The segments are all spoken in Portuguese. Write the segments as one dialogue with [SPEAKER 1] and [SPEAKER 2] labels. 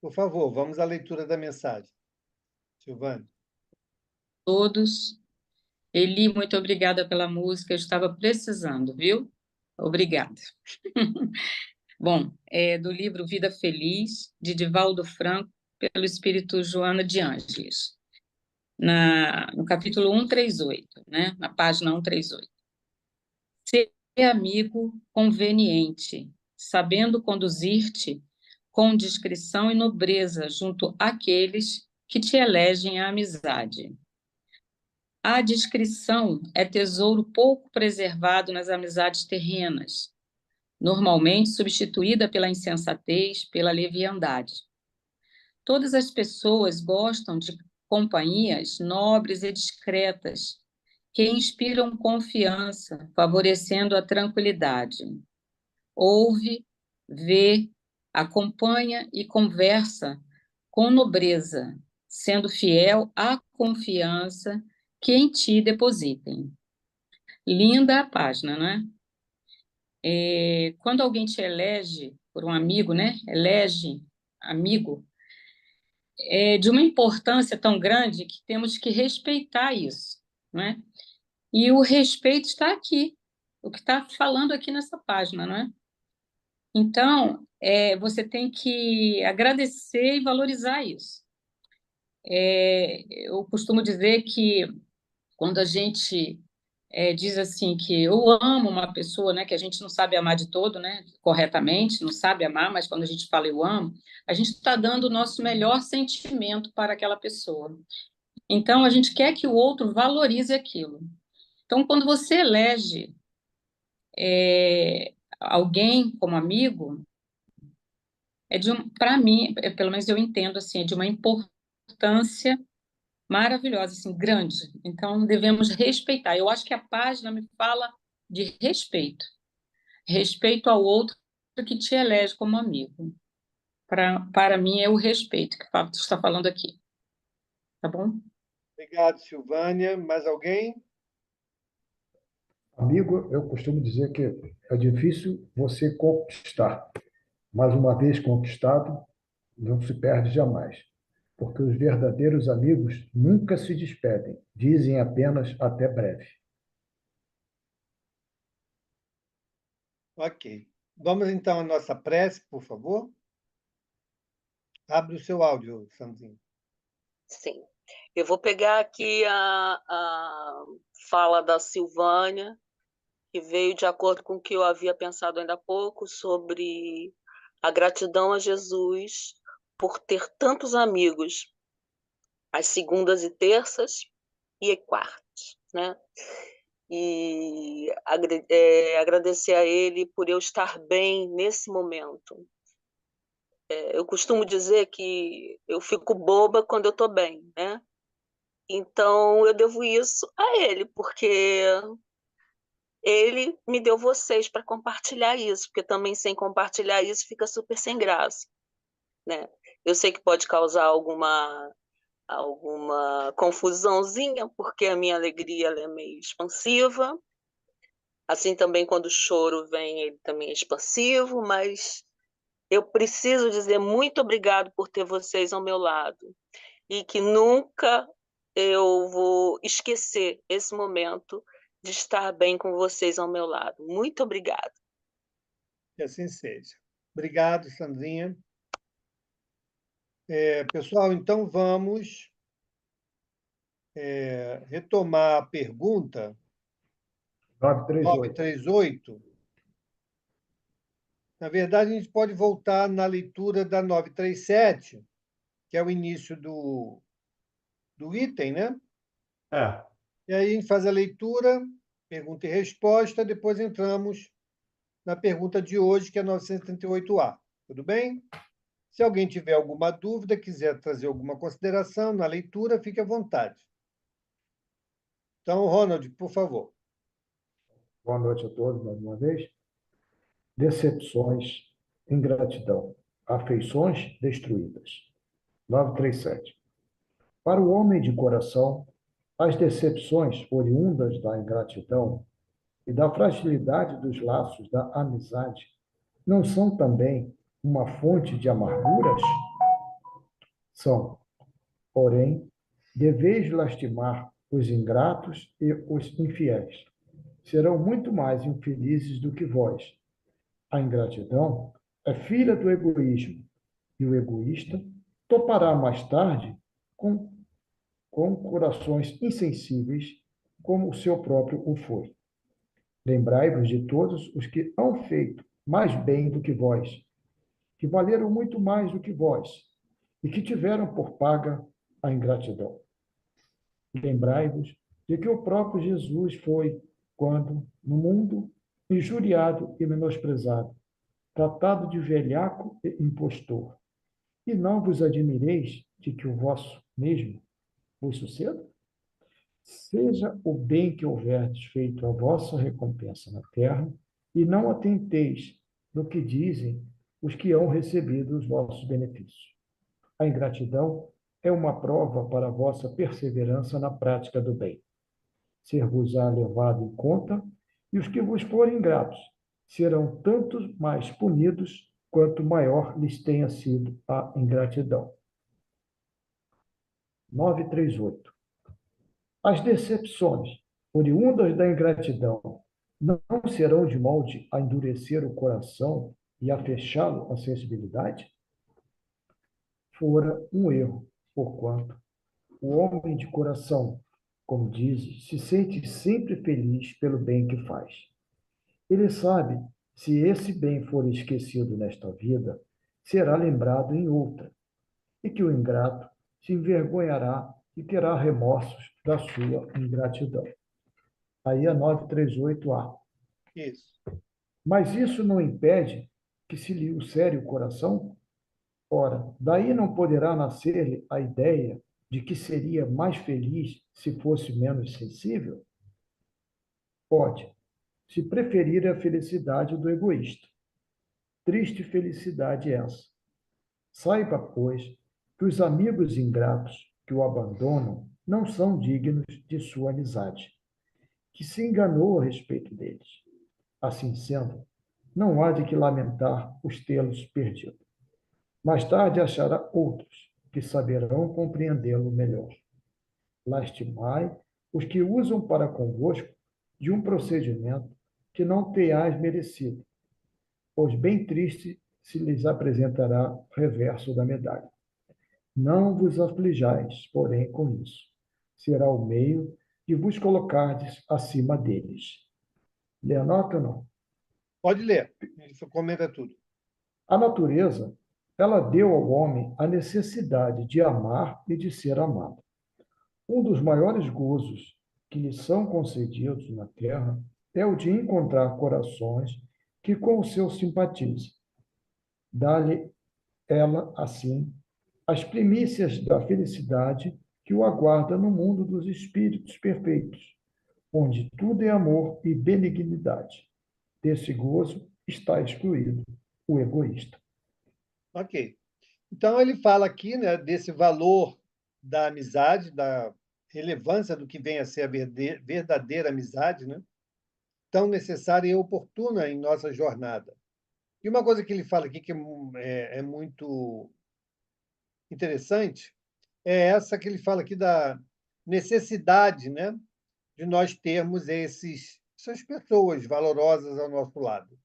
[SPEAKER 1] Por favor, vamos à leitura da mensagem. Silvânia.
[SPEAKER 2] Todos. Eli, muito obrigada pela música, eu estava precisando, viu? Obrigada. Bom, é do livro Vida Feliz, de Divaldo Franco, pelo Espírito Joana de Ângeles, no capítulo 138, né? Na página 138. Ser amigo conveniente, sabendo conduzir-te com discrição e nobreza junto àqueles que te elegem a amizade. A discrição é tesouro pouco preservado nas amizades terrenas, normalmente substituída pela insensatez, pela leviandade. Todas as pessoas gostam de companhias nobres e discretas, que inspiram confiança, favorecendo a tranquilidade. Ouve, vê, acompanha e conversa com nobreza, sendo fiel à confiança que em ti depositem. Linda a página, né? Quando alguém te elege por um amigo, né? Elege amigo, é de uma importância tão grande que temos que respeitar isso, né? E o respeito está aqui, o que está falando aqui nessa página, não é? Então, você tem que agradecer e valorizar isso. Eu costumo dizer que quando a gente diz assim que eu amo uma pessoa, né, que a gente não sabe amar de todo, né, corretamente, não sabe amar, mas quando a gente fala eu amo, a gente está dando o nosso melhor sentimento para aquela pessoa. Então, a gente quer que o outro valorize aquilo. Então, quando você elege alguém como amigo, para mim, pelo menos eu entendo assim, é de uma importância maravilhosa, assim, grande. Então, devemos respeitar. Eu acho que a página me fala de respeito. Respeito ao outro que te elege como amigo. Para mim, é o respeito que o Fábio está falando aqui. Tá bom?
[SPEAKER 1] Obrigado, Silvânia. Mais alguém?
[SPEAKER 3] Amigo, eu costumo dizer que é difícil você conquistar, mas uma vez conquistado, não se perde jamais, porque os verdadeiros amigos nunca se despedem, dizem apenas até breve.
[SPEAKER 1] Ok. Vamos então à nossa prece, por favor. Abre o seu áudio, Sandrinho.
[SPEAKER 4] Sim. Eu vou pegar aqui a fala da Silvânia, que veio de acordo com o que eu havia pensado ainda há pouco, sobre a gratidão a Jesus por ter tantos amigos, às segundas e terças e quartas, né? E agradecer a Ele por eu estar bem nesse momento. Eu costumo dizer que eu fico boba quando eu estou bem, né? Então, eu devo isso a Ele, porque Ele me deu vocês para compartilhar isso, porque também sem compartilhar isso fica super sem graça, né? Eu sei que pode causar alguma confusãozinha, porque a minha alegria ela é meio expansiva. Assim também quando o choro vem, ele também é expansivo, mas eu preciso dizer muito obrigado por ter vocês ao meu lado e que nunca eu vou esquecer esse momento de estar bem com vocês ao meu lado. Muito obrigada.
[SPEAKER 1] Que assim seja. Obrigado, Sandrinha. Pessoal, então vamos retomar a pergunta
[SPEAKER 3] 938.
[SPEAKER 1] 938. Na verdade, a gente pode voltar na leitura da 937, que é o início do item, né?
[SPEAKER 3] É.
[SPEAKER 1] E aí a gente faz a leitura, pergunta e resposta, depois entramos na pergunta de hoje, que é 938A. Tudo bem? Se alguém tiver alguma dúvida, quiser trazer alguma consideração na leitura, fique à vontade. Então, Ronald, por favor.
[SPEAKER 3] Boa noite a todos mais uma vez. Decepções, ingratidão, afeições destruídas. 937. Para o homem de coração, as decepções oriundas da ingratidão e da fragilidade dos laços da amizade não são também uma fonte de amarguras? são, porém, deveis lastimar os ingratos e os infiéis. Serão muito mais infelizes do que vós. A ingratidão é filha do egoísmo, e o egoísta topará mais tarde com, com corações insensíveis, como o seu próprio o foi. Lembrai-vos de todos os que hão feito mais bem do que vós, que valeram muito mais do que vós, e que tiveram por paga a ingratidão. Lembrai-vos de que o próprio Jesus foi, quando, no mundo, injuriado e menosprezado, tratado de velhaco e impostor. E não vos admireis de que o vosso mesmo vos suceda? Seja o bem que houverdes feito a vossa recompensa na terra, e não atenteis no que dizem os que hão recebido os vossos benefícios. A ingratidão é uma prova para a vossa perseverança na prática do bem. Ser-vos-á levado em conta, e os que vos forem ingratos serão tanto mais punidos quanto maior lhes tenha sido a ingratidão. 938. As decepções oriundas da ingratidão não serão de molde a endurecer o coração e a fechá-lo à sensibilidade? Fora um erro, porquanto o homem de coração, como dizes, se sente sempre feliz pelo bem que faz. Ele sabe, se esse bem for esquecido nesta vida, será lembrado em outra, e que o ingrato se envergonhará e terá remorsos da sua ingratidão. Aí a 938A.
[SPEAKER 1] Isso.
[SPEAKER 3] Mas isso não impede que se lhe ulcere o coração? Ora, daí não poderá nascer-lhe a ideia de que seria mais feliz se fosse menos sensível? Pode, se preferir a felicidade do egoísta. Triste felicidade essa. Saiba, pois, que os amigos ingratos que o abandonam não são dignos de sua amizade, que se enganou a respeito deles. Assim sendo, não há de que lamentar os tê-los perdido. Mais tarde achará outros que saberão compreendê-lo melhor. Lastimai os que usam para convosco de um procedimento que não tenhais merecido, pois bem triste se lhes apresentará o reverso da medalha. Não vos aflijais, porém, com isso. Será o meio de vos colocardes acima deles. Lê a nota ou não?
[SPEAKER 1] Pode ler. Isso comenta tudo.
[SPEAKER 3] A natureza, ela deu ao homem a necessidade de amar e de ser amado. Um dos maiores gozos que lhe são concedidos na terra é o de encontrar corações que com o seu simpatizem. Dá-lhe ela, assim, as primícias da felicidade que o aguarda no mundo dos espíritos perfeitos, onde tudo é amor e benignidade. Desse gozo está excluído o egoísta.
[SPEAKER 1] Ok. Então, ele fala aqui, né, desse valor da amizade, da relevância do que vem a ser a verdadeira amizade, né? Tão necessária e oportuna em nossa jornada. E uma coisa que ele fala aqui que é muito interessante é essa que ele fala aqui da necessidade, né, de nós termos essas pessoas valorosas ao nosso lado.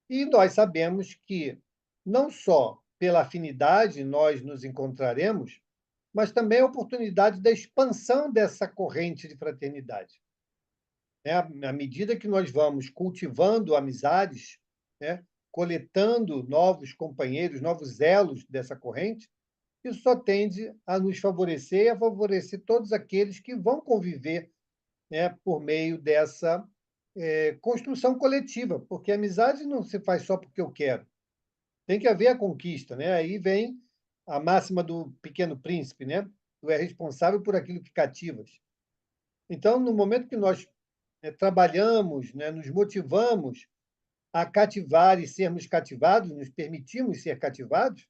[SPEAKER 1] E nós sabemos que não só pela afinidade nós nos encontraremos, mas também a oportunidade da expansão dessa corrente de fraternidade. À medida que nós vamos cultivando amizades, né, coletando novos companheiros, novos elos dessa corrente, isso só tende a nos favorecer e a favorecer todos aqueles que vão conviver, né, por meio dessa construção coletiva, porque a amizade não se faz só porque eu quero. Tem que haver a conquista, né? Aí vem a máxima do Pequeno Príncipe, né? Tu é responsável por aquilo que cativas. Então, no momento que nós trabalhamos, né, nos motivamos a cativar e sermos cativados, nos permitimos ser cativados,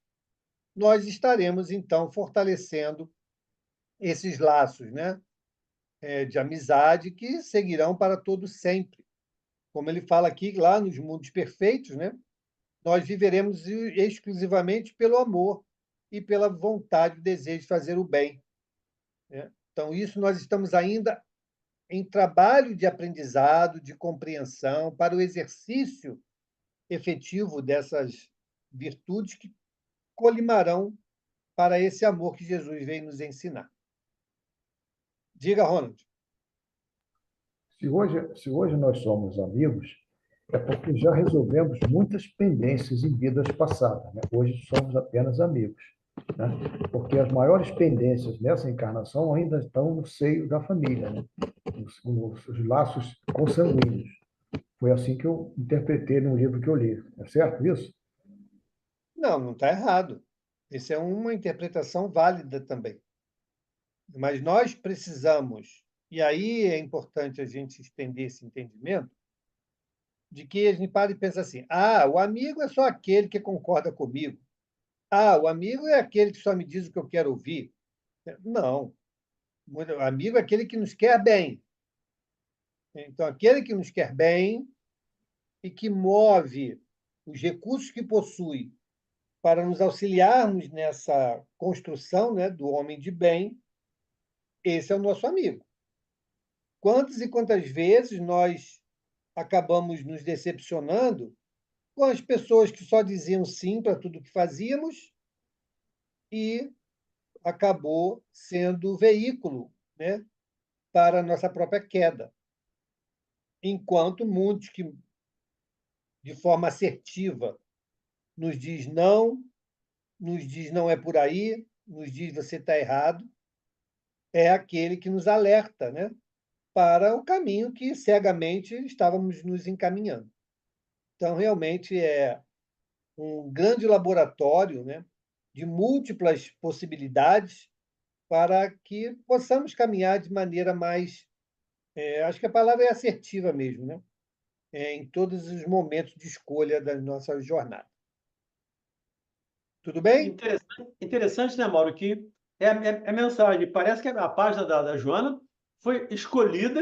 [SPEAKER 1] nós estaremos, então, fortalecendo esses laços, né, de amizade que seguirão para todo sempre. Como ele fala aqui, lá nos mundos perfeitos, né, nós viveremos exclusivamente pelo amor. e pela vontade, o desejo de fazer o bem, né? Então, isso nós estamos ainda em trabalho de aprendizado, de compreensão, para o exercício efetivo dessas virtudes que colimarão para esse amor que Jesus veio nos ensinar. Diga, Ronald.
[SPEAKER 3] Se hoje nós somos amigos, é porque já resolvemos muitas pendências em vidas passadas, né? Hoje somos apenas amigos, né? Porque as maiores pendências nessa encarnação ainda estão no seio da família, né? Os laços consanguíneos. Foi assim que eu interpretei no livro que eu li. É certo isso?
[SPEAKER 1] Não, não está errado. Essa é uma interpretação válida também. Mas nós precisamos, e aí é importante a gente estender esse entendimento, de que a gente para e pensa assim: o amigo é só aquele que concorda comigo. O amigo é aquele que só me diz o que eu quero ouvir. Não. O amigo é aquele que nos quer bem. Então, aquele que nos quer bem e que move os recursos que possui para nos auxiliarmos nessa construção, né, do homem de bem, esse é o nosso amigo. Quantas e quantas vezes nós acabamos nos decepcionando com as pessoas que só diziam sim para tudo que fazíamos e acabou sendo veículo, né, para a nossa própria queda. Enquanto muitos que, de forma assertiva, nos diz não é por aí, nos diz você está errado, é aquele que nos alerta, né, para o caminho que cegamente estávamos nos encaminhando. Então, realmente é um grande laboratório, né, de múltiplas possibilidades para que possamos caminhar de maneira mais, acho que a palavra é assertiva mesmo, né, em todos os momentos de escolha da nossa jornada. Tudo bem?
[SPEAKER 5] Interessante, né, Mauro, que é a mensagem. Parece que a página da Joana foi escolhida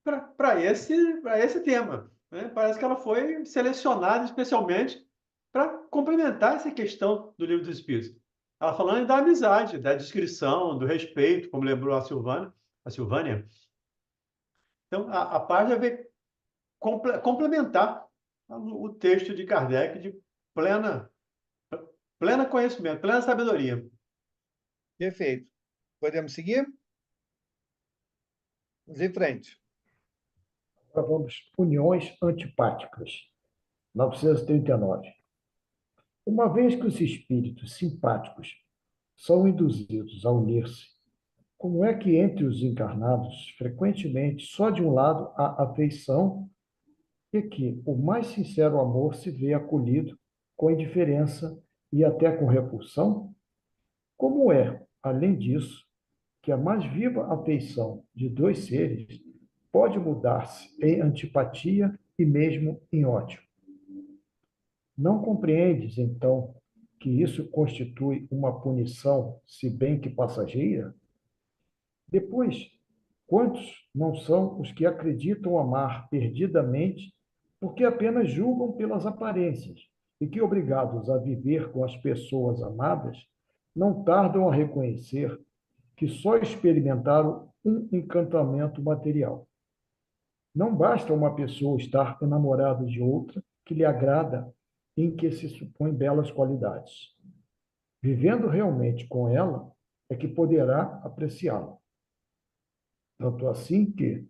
[SPEAKER 5] para esse tema, né? Parece que ela foi selecionada especialmente para complementar essa questão do Livro dos Espíritos. Ela falando da amizade, da descrição, do respeito, como lembrou a Silvânia. Então, a página veio complementar o texto de Kardec de plena conhecimento, plena sabedoria.
[SPEAKER 1] Perfeito. Podemos seguir? Vamos em frente.
[SPEAKER 3] Agora vamos, uniões antipáticas. 939. Uma vez que os espíritos simpáticos são induzidos a unir-se, como é que entre os encarnados, frequentemente, só de um lado há afeição e que o mais sincero amor se vê acolhido com indiferença e até com repulsão? Como é, além disso, que a mais viva afeição de dois seres pode mudar-se em antipatia e mesmo em ódio? Não compreendes, então, que isso constitui uma punição, se bem que passageira? Depois, quantos não são os que acreditam amar perdidamente porque apenas julgam pelas aparências e que, obrigados a viver com as pessoas amadas, não tardam a reconhecer que só experimentaram um encantamento material. Não basta uma pessoa estar enamorada de outra que lhe agrada em que se supõe belas qualidades. Vivendo realmente com ela é que poderá apreciá-la. Tanto assim que,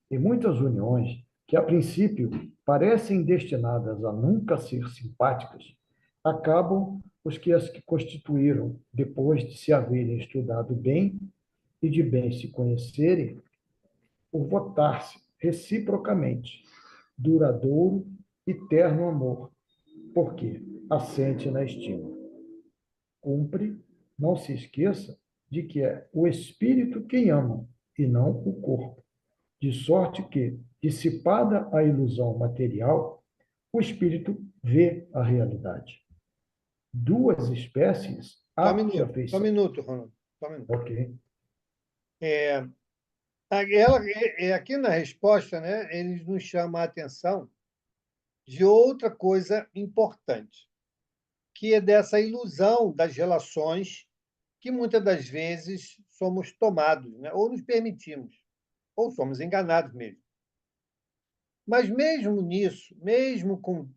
[SPEAKER 3] em muitas uniões que a princípio parecem destinadas a nunca ser simpáticas, acabam os que as constituíram, depois de se haverem estudado bem e de bem se conhecerem, por votar-se reciprocamente duradouro e terno amor, porque assente na estima. Cumpre, não se esqueça de que é o espírito quem ama e não o corpo, de sorte que, dissipada a ilusão material, o espírito vê a realidade. Duas espécies há de
[SPEAKER 1] Só um
[SPEAKER 3] afeição.
[SPEAKER 1] minuto, Ronaldo. Só um minuto.
[SPEAKER 3] Ok.
[SPEAKER 1] Aqui na resposta, né, eles nos chamam a atenção de outra coisa importante. que é dessa ilusão das relações que muitas das vezes somos tomados, né? Ou nos permitimos, ou somos enganados mesmo. Mas mesmo nisso, mesmo com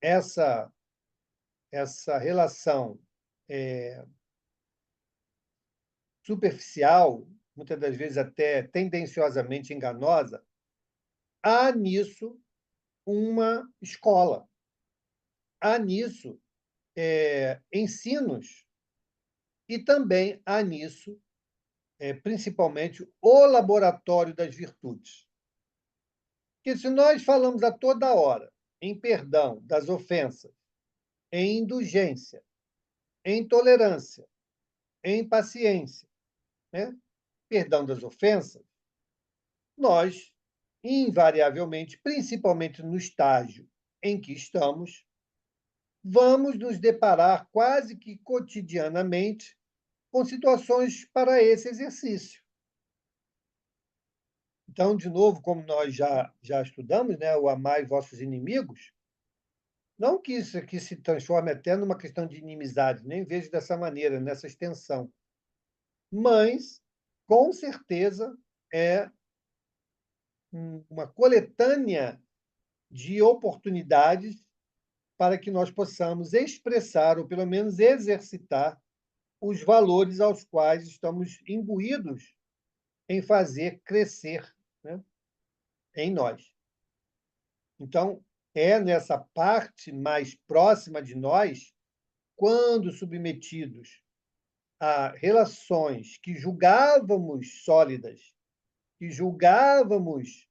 [SPEAKER 1] essa relação superficial, muitas das vezes até tendenciosamente enganosa, há nisso uma escola, há nisso ensinos e também há nisso, principalmente, o laboratório das virtudes. Porque se nós falamos a toda hora em perdão das ofensas, em indulgência, em tolerância, em paciência, né? Perdão das ofensas, nós, invariavelmente, principalmente no estágio em que estamos, vamos nos deparar quase que cotidianamente com situações para esse exercício. Então, de novo, como nós já estudamos, né, o amai vossos inimigos, não que isso aqui se transforme até numa questão de inimizade, nem vejo dessa maneira, nessa extensão. Mas, com certeza, é uma coletânea de oportunidades para que nós possamos expressar, ou pelo menos exercitar, os valores aos quais estamos imbuídos em fazer crescer, né, em nós. Então, é nessa parte mais próxima de nós, quando submetidos a relações que julgávamos sólidas, que julgávamos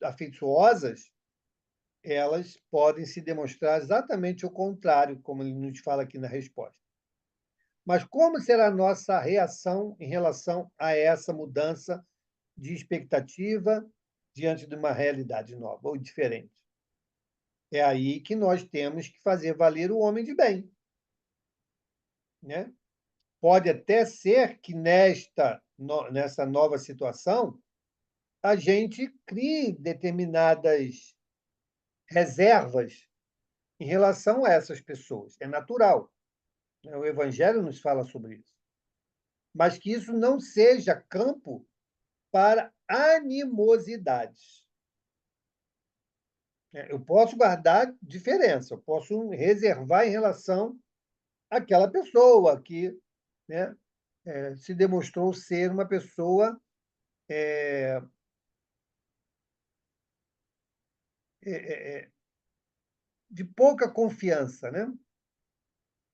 [SPEAKER 1] afeituosas, elas podem se demonstrar exatamente o contrário, como ele nos fala aqui na resposta. Mas como será a nossa reação em relação a essa mudança de expectativa diante de uma realidade nova ou diferente? É aí que nós temos que fazer valer o homem de bem, né? Pode até ser que nessa nova situação a gente crie determinadas reservas em relação a essas pessoas. É natural, né? O Evangelho nos fala sobre isso. Mas que isso não seja campo para animosidades. Eu posso guardar diferença, eu posso reservar em relação àquela pessoa que, né, se demonstrou ser uma pessoa de pouca confiança, né?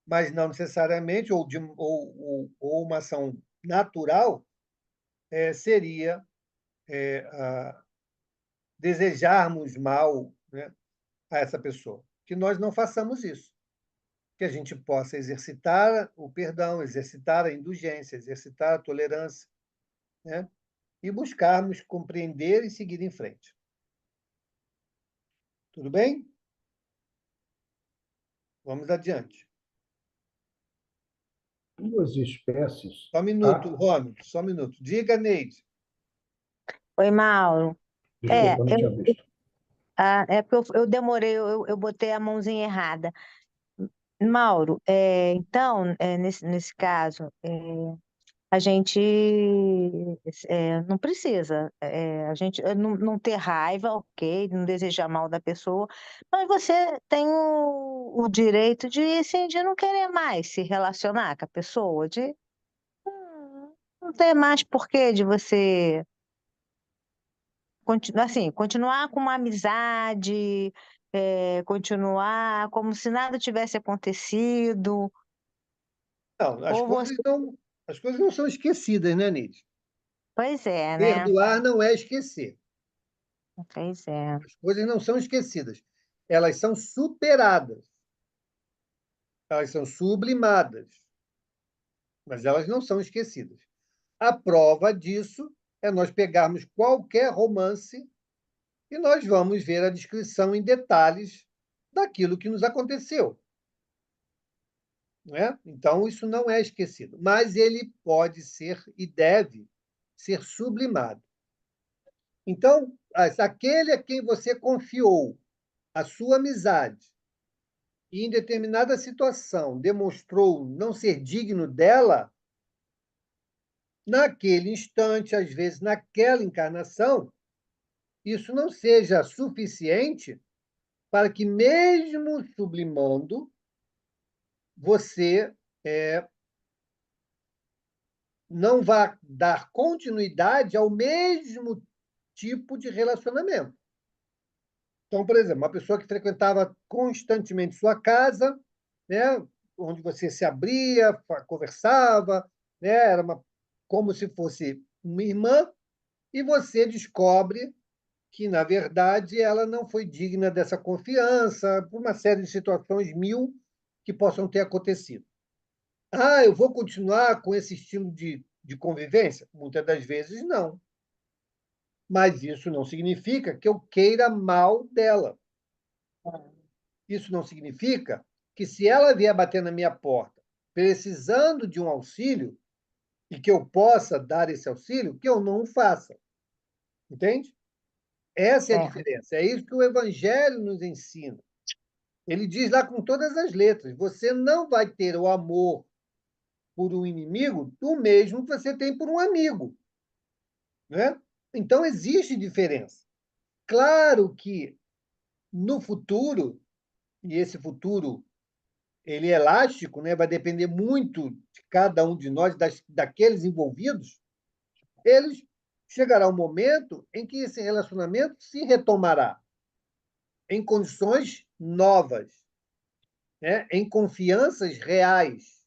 [SPEAKER 1] Mas não necessariamente, ou uma ação natural, seria desejarmos mal, né, a essa pessoa. Que nós não façamos isso. Que a gente possa exercitar o perdão, exercitar a indulgência, exercitar a tolerância, né? E buscarmos compreender e seguir em frente. Tudo bem? Vamos adiante.
[SPEAKER 3] Duas espécies.
[SPEAKER 1] Só um minuto, Rômulo, só um minuto. Diga, Neide.
[SPEAKER 6] Oi, Mauro.
[SPEAKER 3] Desculpa, não tinha visto.
[SPEAKER 6] É porque eu demorei, eu botei a mãozinha errada. Mauro, então, nesse caso, a gente não precisa, a gente não ter raiva, ok, não desejar mal da pessoa, mas você tem o direito de, assim, de não querer mais se relacionar com a pessoa, de não ter mais porquê de você continuar com uma amizade, continuar como se nada tivesse acontecido,
[SPEAKER 1] Não,
[SPEAKER 6] ou você...
[SPEAKER 1] as coisas não são esquecidas, né, Neide?
[SPEAKER 6] Pois é, né?
[SPEAKER 1] Perdoar não é esquecer.
[SPEAKER 6] Pois é.
[SPEAKER 1] As coisas não são esquecidas. Elas são superadas. Elas são sublimadas. Mas elas não são esquecidas. A prova disso é nós pegarmos qualquer romance e nós vamos ver a descrição em detalhes daquilo que nos aconteceu. Não é? Então, isso não é esquecido. Mas ele pode ser e deve ser sublimado. Então, aquele a quem você confiou a sua amizade, e, em determinada situação, demonstrou não ser digno dela, naquele instante, às vezes naquela encarnação, isso não seja suficiente para que, mesmo sublimando, você não vá dar continuidade ao mesmo tipo de relacionamento. Então, por exemplo, uma pessoa que frequentava constantemente sua casa, né, onde você se abria, conversava, né, era como se fosse uma irmã, e você descobre que, na verdade, ela não foi digna dessa confiança, por uma série de situações mil que possam ter acontecido. Ah, eu vou continuar com esse estilo de convivência? Muitas das vezes, não. Mas isso não significa que eu queira mal dela. Isso não significa que, se ela vier bater na minha porta precisando de um auxílio, e que eu possa dar esse auxílio, que eu não o faça. Entende? Essa é a diferença. É isso que o Evangelho nos ensina. Ele diz lá com todas as letras: você não vai ter o amor por um inimigo do mesmo que você tem por um amigo. Né? Então, existe diferença. Claro que, no futuro, e esse futuro ele é elástico, né? Vai depender muito de cada um de nós, daqueles envolvidos, eles chegará um momento em que esse relacionamento se retomará em condições novas, né? Em confianças reais.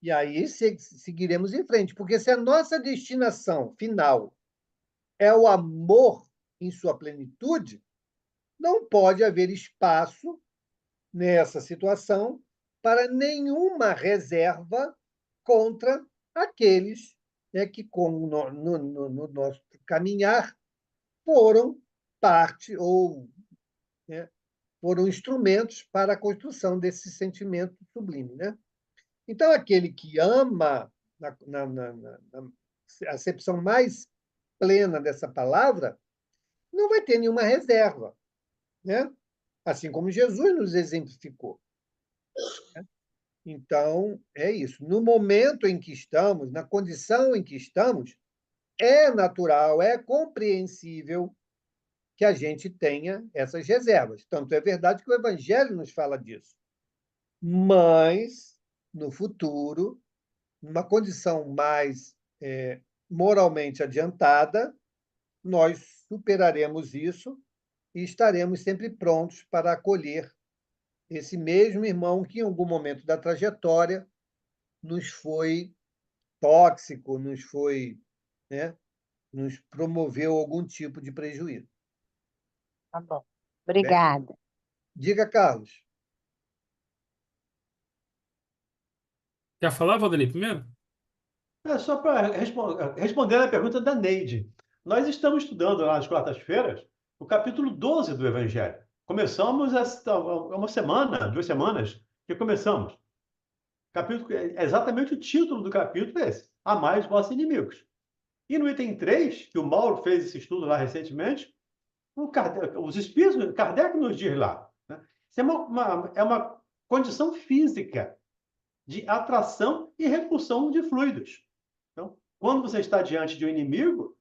[SPEAKER 1] E aí seguiremos em frente, porque se a nossa destinação final é o amor em sua plenitude, não pode haver espaço nessa situação para nenhuma reserva contra aqueles, né, que, no nosso caminhar, foram parte ou, né, foram instrumentos para a construção desse sentimento sublime. Né? Então, aquele que ama, na acepção mais plena dessa palavra, não vai ter nenhuma reserva, né? Assim como Jesus nos exemplificou. Então, é isso. No momento em que estamos, na condição em que estamos, é natural, é compreensível que a gente tenha essas reservas. Tanto é verdade que o Evangelho nos fala disso. Mas, no futuro, numa condição mais moralmente adiantada, nós superaremos isso e estaremos sempre prontos para acolher esse mesmo irmão que, em algum momento da trajetória, nos foi tóxico, né, nos promoveu algum tipo de prejuízo.
[SPEAKER 6] Tá bom.
[SPEAKER 1] Bem,
[SPEAKER 6] Obrigada.
[SPEAKER 1] diga, Carlos.
[SPEAKER 7] Quer falar, Valdeli, primeiro?
[SPEAKER 5] Só para responder a pergunta da Neide. Nós estamos estudando lá nas quartas-feiras o capítulo 12 do Evangelho. Começamos uma semana, 2 semanas, que começamos. Capítulo, exatamente o título do capítulo é esse: Amai os vossos inimigos. E no item 3, que o Mauro fez esse estudo lá recentemente, os espíritos, Kardec nos diz lá, né? Isso é uma condição física de atração e repulsão de fluidos. Então, quando você está diante de um inimigo,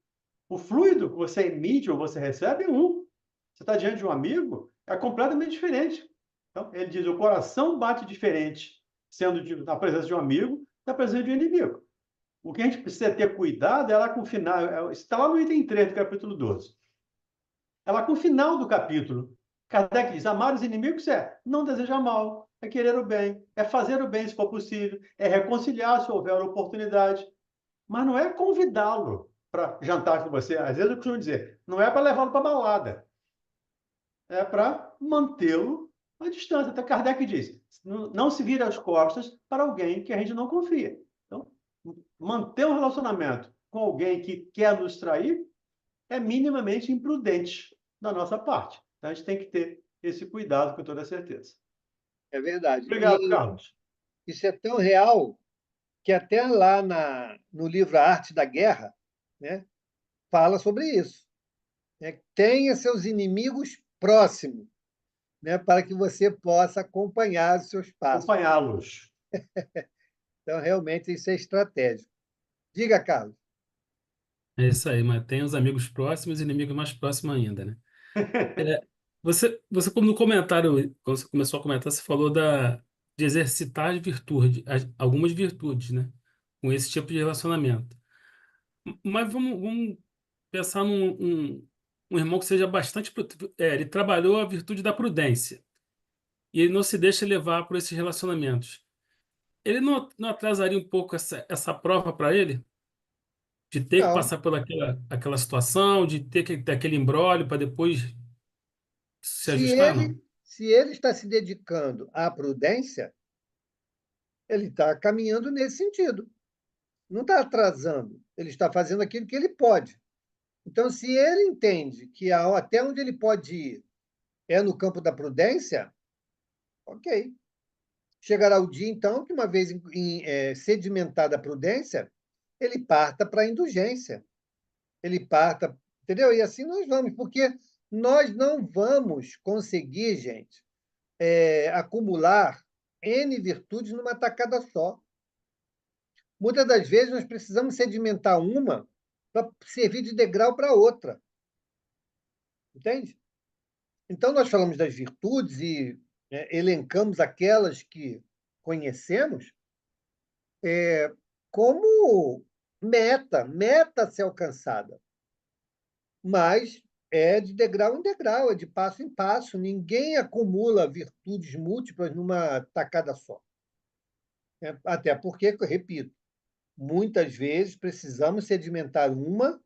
[SPEAKER 5] o fluido que você emite ou você recebe é um. Você está diante de um amigo, é completamente diferente. Então, ele diz: o coração bate diferente sendo na presença de um amigo da presença de um inimigo. O que a gente precisa ter cuidado é lá com o final, está lá no item 3 do capítulo 12. É lá com o final do capítulo. Kardec diz: amar os inimigos é não desejar mal, é querer o bem, é fazer o bem se for possível, é reconciliar se houver oportunidade. Mas não é convidá-lo para jantar com você. Às vezes eu costumo dizer, não é para levá-lo para balada. É para mantê-lo à distância. Até Kardec diz: não se vire as costas para alguém que a gente não confia. Então, manter um relacionamento com alguém que quer nos trair é minimamente imprudente da nossa parte. Então, a gente tem que ter esse cuidado com toda certeza.
[SPEAKER 1] É verdade.
[SPEAKER 5] Obrigado,
[SPEAKER 1] E
[SPEAKER 5] Carlos.
[SPEAKER 1] isso é tão real que até lá no livro A Arte da Guerra, né, fala sobre isso. Né? Tenha seus inimigos próximos. né, para que você possa acompanhar os seus passos.
[SPEAKER 5] Acompanhá-los.
[SPEAKER 1] Então, realmente, isso é estratégico. Diga, Carlos.
[SPEAKER 7] É isso aí, mas tem os amigos próximos e inimigos mais próximos ainda, né? É, você como no comentário, quando você começou a comentar, você falou de exercitar as virtudes, algumas virtudes, né? Com esse tipo de relacionamento. Mas vamos pensar um irmão que seja bastante. Ele trabalhou a virtude da prudência e ele não se deixa levar por esses relacionamentos. Ele não atrasaria um pouco essa prova para ele? De ter que
[SPEAKER 1] Não.
[SPEAKER 7] passar por aquela situação, de ter que ter aquele imbróglio para depois se
[SPEAKER 1] Se
[SPEAKER 7] ajustar,
[SPEAKER 1] ele,
[SPEAKER 7] não?
[SPEAKER 1] se ele está se dedicando à prudência, ele está caminhando nesse sentido. Não está atrasando. Ele está fazendo aquilo que ele pode. Então, se ele entende que até onde ele pode ir é no campo da prudência, ok. Chegará o dia, então, que, uma vez sedimentada a prudência, ele parta para a indulgência. Ele parta, entendeu? E assim nós vamos, porque nós não vamos conseguir, gente, acumular N virtudes numa tacada só. Muitas das vezes nós precisamos sedimentar uma para servir de degrau para outra. Entende? Então, nós falamos das virtudes e elencamos aquelas que conhecemos como meta a ser alcançada. Mas é de degrau em degrau, é de passo em passo. Ninguém acumula virtudes múltiplas numa tacada só. Até porque, repito, muitas vezes precisamos sedimentar uma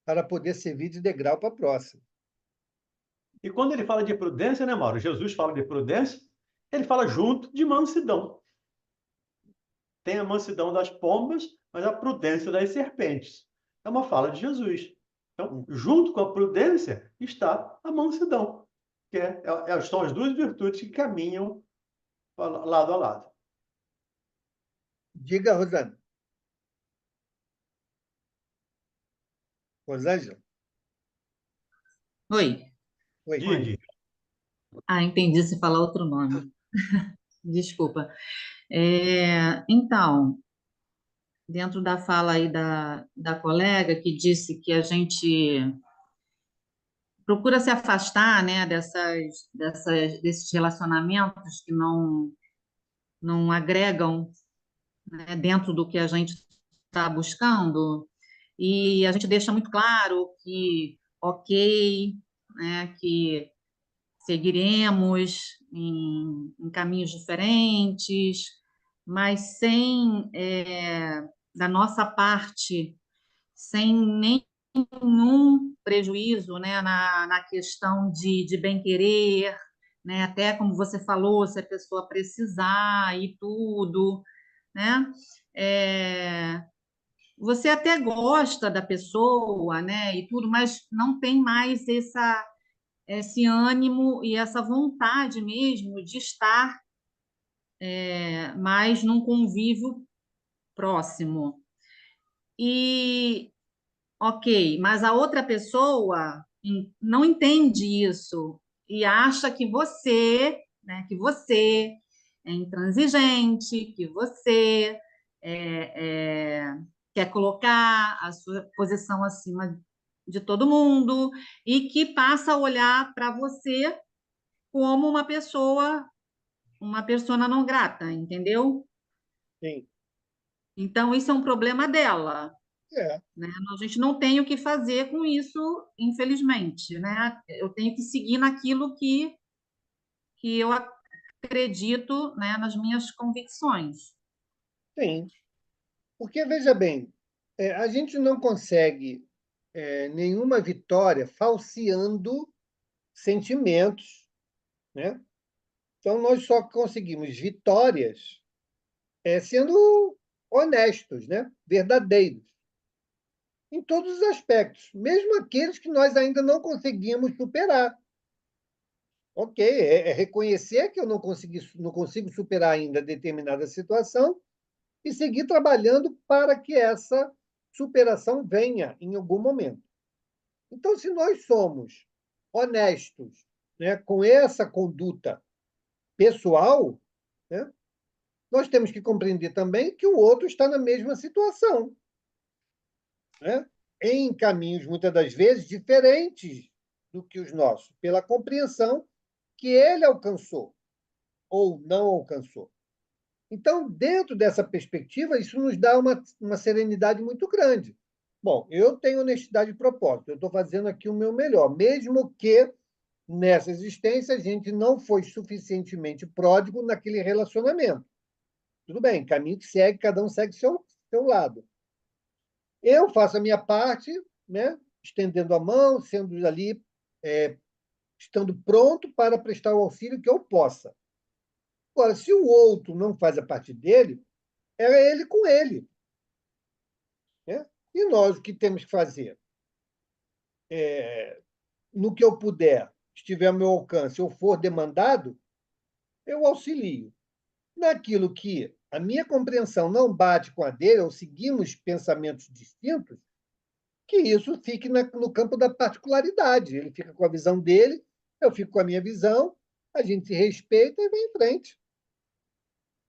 [SPEAKER 1] para poder servir de degrau para a próxima.
[SPEAKER 5] E quando ele fala de prudência, né, Mauro? Jesus fala de prudência, ele fala junto de mansidão. Tem a mansidão das pombas, mas a prudência das serpentes. É uma fala de Jesus. Então, junto com a prudência está a mansidão, que são as duas virtudes que caminham lado a lado.
[SPEAKER 1] Diga, Rosana. Rosângela?
[SPEAKER 8] Oi.
[SPEAKER 1] Oi.
[SPEAKER 5] Diga.
[SPEAKER 8] Entendi se falar outro nome. Desculpa. Então, dentro da fala aí da colega que disse que a gente procura se afastar, né, desses relacionamentos que não agregam, né, dentro do que a gente está buscando, e a gente deixa muito claro que, ok, né, que seguiremos em caminhos diferentes, mas sem, da nossa parte, sem nenhum prejuízo, né, na questão de bem-querer, né, até como você falou, se a pessoa precisar e tudo, né, você até gosta da pessoa, né, e tudo, mas não tem mais esse ânimo e essa vontade mesmo de estar mais num convívio próximo. E, ok, mas a outra pessoa não entende isso e acha que você, né, que você é intransigente, que você quer colocar a sua posição acima de todo mundo e que passa a olhar para você como uma persona não grata, entendeu?
[SPEAKER 1] Sim.
[SPEAKER 8] Então, isso é um problema dela,
[SPEAKER 1] É.
[SPEAKER 8] né? A gente não tem o que fazer com isso, infelizmente, né? Eu tenho que seguir naquilo que eu acredito, né, nas minhas convicções.
[SPEAKER 1] Sim. Porque, veja bem, a gente não consegue nenhuma vitória falseando sentimentos, né? Então, nós só conseguimos vitórias sendo honestos, né? Verdadeiros, em todos os aspectos, mesmo aqueles que nós ainda não conseguimos superar. Ok, reconhecer que eu não consigo superar ainda determinada situação e seguir trabalhando para que essa superação venha em algum momento. Então, se nós somos honestos né, com essa conduta pessoal, né, nós temos que compreender também que o outro está na mesma situação, né, em caminhos, muitas das vezes, diferentes do que os nossos, pela compreensão que ele alcançou ou não alcançou. Então, dentro dessa perspectiva, isso nos dá uma serenidade muito grande. Bom, eu tenho honestidade de propósito, eu estou fazendo aqui o meu melhor, mesmo que nessa existência a gente não foi suficientemente pródigo naquele relacionamento. Tudo bem, caminho que segue, cada um segue seu lado. Eu faço a minha parte, né, estendendo a mão, sendo ali, estando pronto para prestar o auxílio que eu possa. Agora, se o outro não faz a parte dele, é ele com ele, né? E nós o que temos que fazer? No que eu puder, estiver ao meu alcance, eu for demandado, eu auxilio. Naquilo que a minha compreensão não bate com a dele, ou seguimos pensamentos distintos, que isso fique no campo da particularidade. Ele fica com a visão dele, eu fico com a minha visão, a gente se respeita e vem em frente.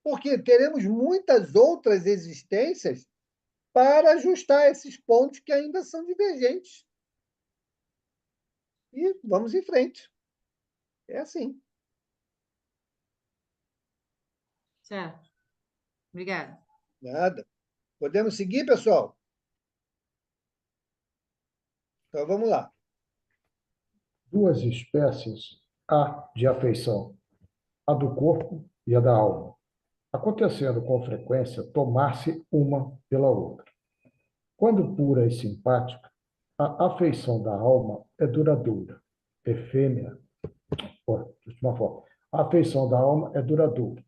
[SPEAKER 1] Porque teremos muitas outras existências para ajustar esses pontos que ainda são divergentes. E vamos em frente. É assim.
[SPEAKER 8] Certo. Obrigada.
[SPEAKER 1] Nada. Podemos seguir, pessoal? Então vamos lá.
[SPEAKER 3] Duas espécies há de afeição, a do corpo e a da alma, acontecendo com frequência tomar-se uma pela outra. Quando pura e simpática, a afeição da alma é duradoura, efêmera. De uma forma, a afeição da alma é duradoura,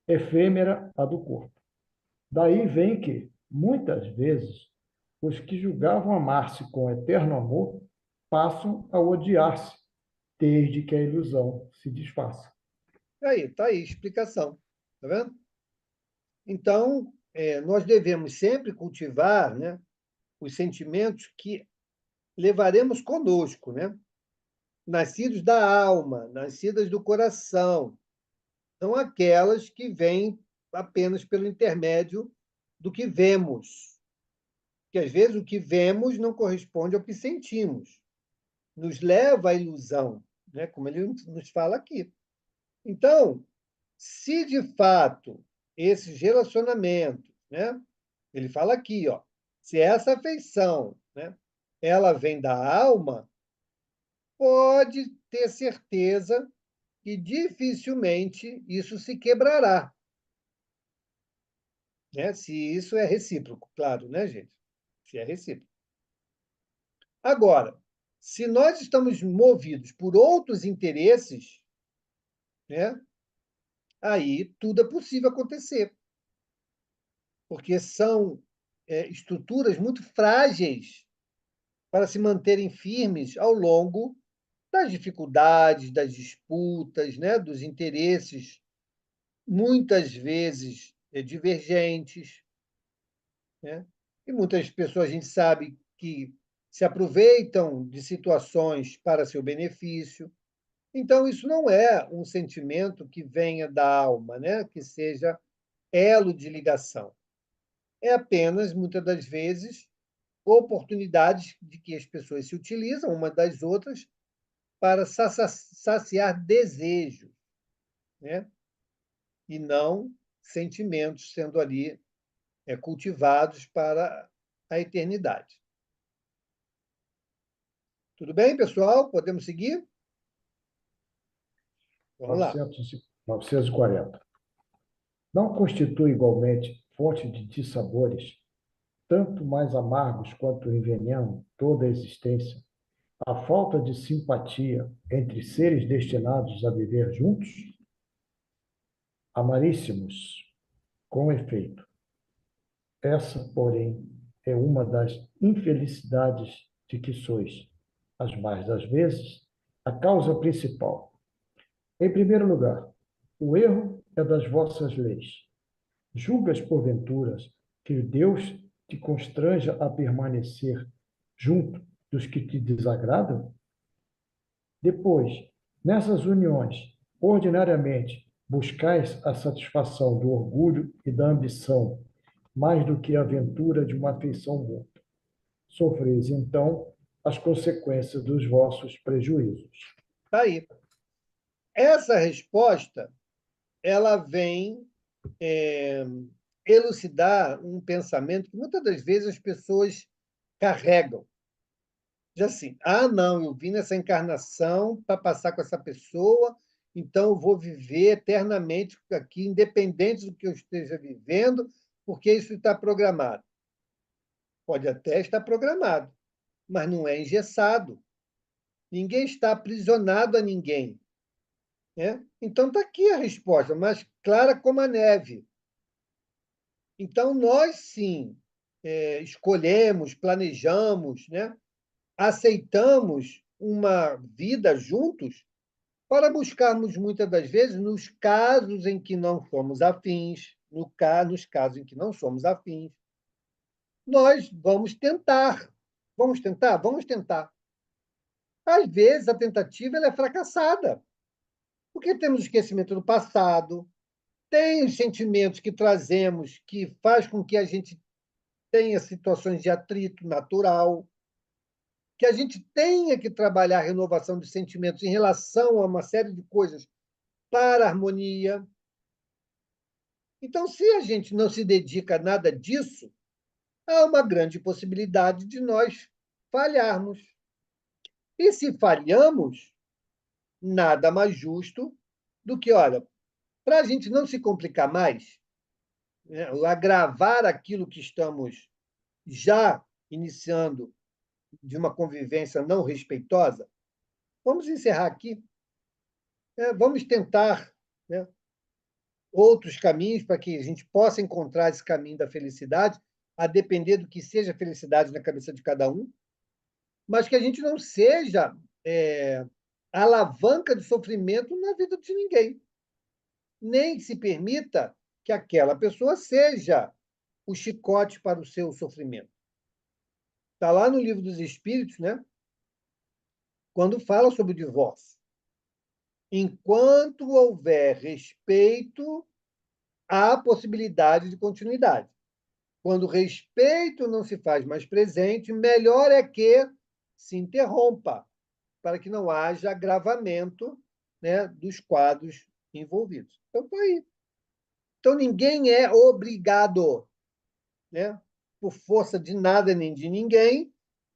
[SPEAKER 3] efêmera a do corpo. Daí vem que, muitas vezes, os que julgavam amar-se com eterno amor passam a odiar-se, desde que a ilusão se desfaça.
[SPEAKER 1] Aí, está aí a explicação. Está vendo? Então, nós devemos sempre cultivar, né, os sentimentos que levaremos conosco, né? Nascidos da alma, nascidas do coração, não aquelas que vêm apenas pelo intermédio do que vemos. Porque, às vezes, o que vemos não corresponde ao que sentimos. Nos leva à ilusão, né? Como ele nos fala aqui. Então, se de fato esses relacionamentos, né? Ele fala aqui, ó, se essa afeição, né, ela vem da alma, pode ter certeza que dificilmente isso se quebrará, né? Se isso é recíproco, claro, né, gente? Se é recíproco. Agora, se nós estamos movidos por outros interesses, né, aí tudo é possível acontecer, porque são estruturas muito frágeis para se manterem firmes ao longo das dificuldades, das disputas, né, dos interesses, muitas vezes divergentes, né? E muitas pessoas a gente sabe que se aproveitam de situações para seu benefício. Então, isso não é um sentimento que venha da alma, né? Que seja elo de ligação. É apenas, muitas das vezes, oportunidades de que as pessoas se utilizam umas das outras para saciar desejos, né? E não sentimentos sendo ali cultivados para a eternidade. Tudo bem, pessoal? Podemos seguir? Vamos lá.
[SPEAKER 3] 940. Não constitui igualmente fonte de dissabores, tanto mais amargos quanto envenenam toda a existência, a falta de simpatia entre seres destinados a viver juntos? Amaríssimos, com efeito. Essa, porém, é uma das infelicidades de que sois, as mais das vezes, a causa principal. Em primeiro lugar, o erro é das vossas leis. Julgas, porventura, que Deus te constranja a permanecer junto dos que te desagradam? Depois, Nessas uniões, ordinariamente, buscais a satisfação do orgulho e da ambição, mais do que a ventura de uma afeição mútua. Sofreis, então, as consequências dos vossos prejuízos.
[SPEAKER 1] Tá aí. Essa resposta, ela vem elucidar um pensamento que muitas das vezes as pessoas carregam. De assim, não, eu vim nessa encarnação para passar com essa pessoa, então eu vou viver eternamente aqui, independente do que eu esteja vivendo, porque isso está programado. Pode até estar programado, mas não é engessado. Ninguém está aprisionado a ninguém. Né? Então, está aqui a resposta, mais clara como a neve. Então, nós, sim, escolhemos, planejamos, né? Aceitamos uma vida juntos para buscarmos, muitas das vezes, nos casos em que não somos afins, nos casos em que não somos afins, nós vamos tentar. Vamos tentar? Vamos tentar. Às vezes, a tentativa ela é fracassada, porque temos esquecimento do passado, tem os sentimentos que trazemos que faz com que a gente tenha situações de atrito natural, que a gente tenha que trabalhar a renovação de sentimentos em relação a uma série de coisas para a harmonia. Então, se a gente não se dedica a nada disso, há uma grande possibilidade de nós falharmos. E se falhamos, nada mais justo do que, olha, para a gente não se complicar mais, né, agravar aquilo que estamos já iniciando de uma convivência não respeitosa, vamos encerrar aqui. Vamos tentar, né, outros caminhos para que a gente possa encontrar esse caminho da felicidade, a depender do que seja felicidade na cabeça de cada um, mas que a gente não seja alavanca de sofrimento na vida de ninguém. Nem se permita que aquela pessoa seja o chicote para o seu sofrimento. Está lá no Livro dos Espíritos, né? Quando fala sobre o divórcio. Enquanto houver respeito, há possibilidade de continuidade. Quando o respeito não se faz mais presente, melhor é que se interrompa, para que não haja agravamento, né, dos quadros envolvidos. Então, está aí. Então, ninguém é obrigado, né, por força de nada nem de ninguém,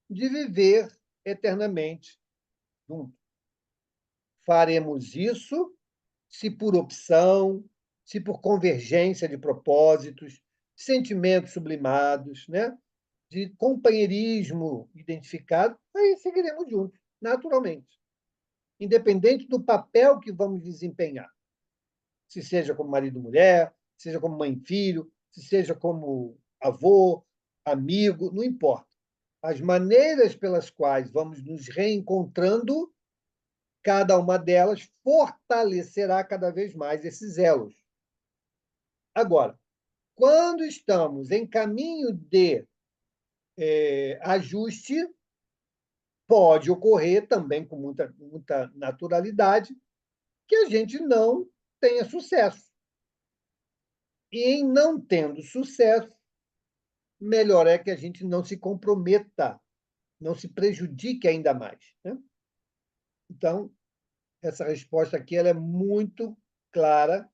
[SPEAKER 1] de viver eternamente junto. Faremos isso se por opção, se por convergência de propósitos, sentimentos sublimados, né? De companheirismo identificado, aí seguiremos juntos, naturalmente. Independente do papel que vamos desempenhar. Se seja como marido e mulher, seja como mãe e filho, se seja como avô, amigo, não importa. As maneiras pelas quais vamos nos reencontrando, cada uma delas fortalecerá cada vez mais esses elos. Agora, quando estamos em caminho de ajuste, pode ocorrer também com muita naturalidade que a gente não tenha sucesso. E em não tendo sucesso, melhor é que a gente não se comprometa, não se prejudique ainda mais. Né? Então, essa resposta aqui ela é muito clara